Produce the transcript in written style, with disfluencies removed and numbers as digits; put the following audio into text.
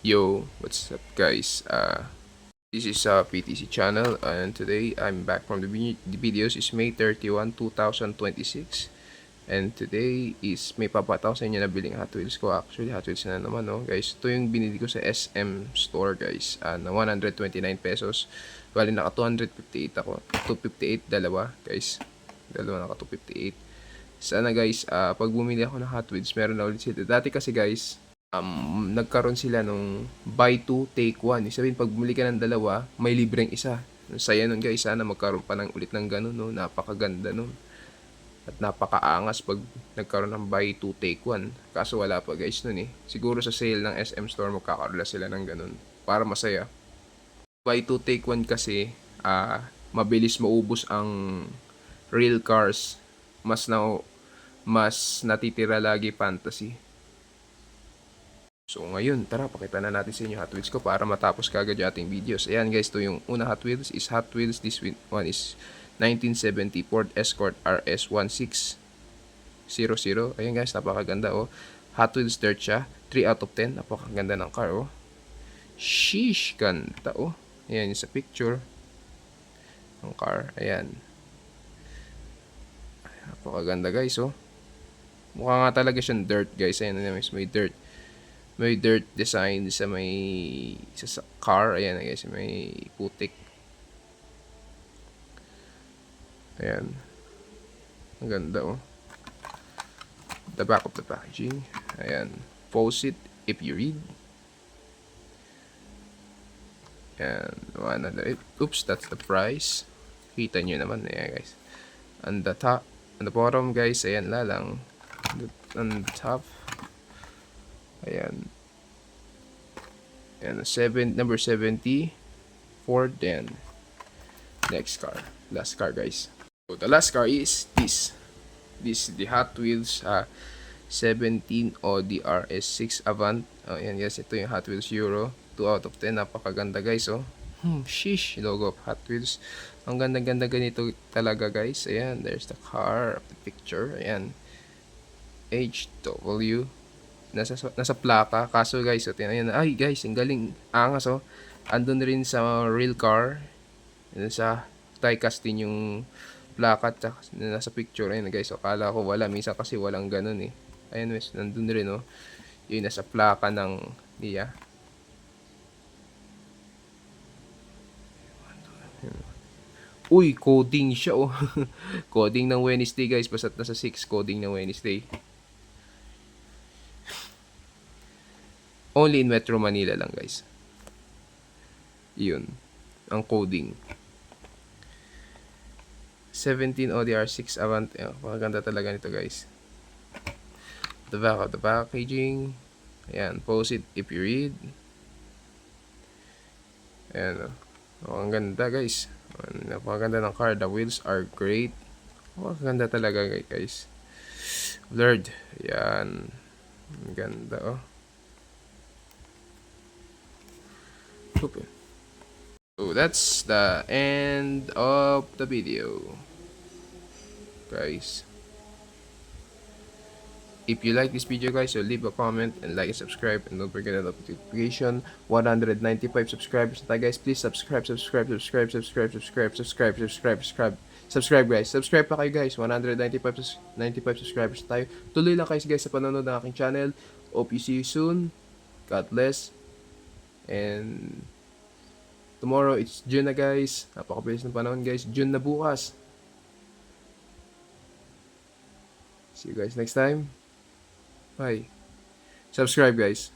Yo, what's up guys? This is PTC channel and today I'm back from the videos is May 31, 2026 and today is may papataw sa inyo na biling Hot Wheels ko. Actually Hot Wheels na naman no guys. Ito yung binili ko sa SM store guys na 129 pesos. Bali naka 258 ako. 258 dalawa guys. Dalawa naka 258. Sana guys pag bumili ako ng Hot Wheels meron na ulit sila. Dati kasi guys nagkaroon sila nung buy two take one. Ibig sabihin, pag bumili ka ng dalawa, may libreng isa. Saya nun guys, sana magkaroon pa ng ulit ng ganun, no? Napakaganda nun. At napakaangas pag nagkaroon ng buy two take one. Kaso wala pa guys nun eh. Siguro sa sale ng SM Store magkakaroon sila ng ganun. Para masaya. Buy two take one kasi, mabilis maubos ang real cars. Mas natitira lagi fantasy. So ngayon, tara pakita na natin sa inyo Hot Wheels ko para matapos kagad yung ating videos. Ayan guys, to yung una Hot Wheels is Hot Wheels. This one is 1970 Ford Escort RS 1600. Ayan guys, napakaganda oh. Hot Wheels dirt siya. 3 out of 10. Napakaganda ng car oh. Sheesh, ganda oh. Ayan yung sa picture ng car. Ayan. Napakaganda guys oh. Mukha nga talaga siyang dirt guys. Ayan na may dirt. May dirt design sa sa car. Ayan guys, may putik. Ayan. Ang ganda oh. The back of the packaging. Ayan. Pause it if you read. Ayan. Oops, that's the price. Kita nyo naman. Ayan guys. On the top, on the bottom guys, ayan lang. On the top. Ayan. And number 70 Ford. Then next car. Last car guys. So the last car is this. This is the Hot Wheels 17 Audi RS6 Avant. Ayan guys, ito yung Hot Wheels Euro. 2 out of 10. Napakaganda guys oh. Sheesh. Logo of Hot Wheels. Ang ganda-ganda ganito talaga guys. Ayan, there's the car of the picture. Ayan. HW. Nasa plaka. Kaso guys, so, ayan, ay guys, ang galing. Angas oh. Andun rin sa real car. Sa tie casting yung plaka at nasa picture. Ayan guys, so, kala ko wala. Minsan kasi walang ganun eh. Ayan guys, nandun rin oh. Yung nasa plaka ng niya. Uy, coding siya oh. Coding ng Wednesday guys. Basta't nasa 6 coding ng Wednesday. Only in Metro Manila lang guys. Yun. Ang coding. 17 ODR 6 Avant. Maganda talaga nito guys. The back of the packaging. Ayan. Post it if you read. Ayan. Ang ganda guys. Napakaganda ng car. The wheels are great. Ang ganda talaga guys. Blurred. Ayan. Ang ganda oh. So that's the end of the video guys. If you like this video guys, so leave a comment and like and subscribe, and don't forget the notification. 195 subscribers na tayo guys. Please subscribe guys. Subscribe pa kayo guys. 195 subscribers na tayo. Tuloy lang guys sa panonood ng aking channel. Hope you see you soon. God bless. And tomorrow, it's June na guys. Napakabilis ng panahon guys. June na bukas. See you guys next time. Bye. Subscribe guys.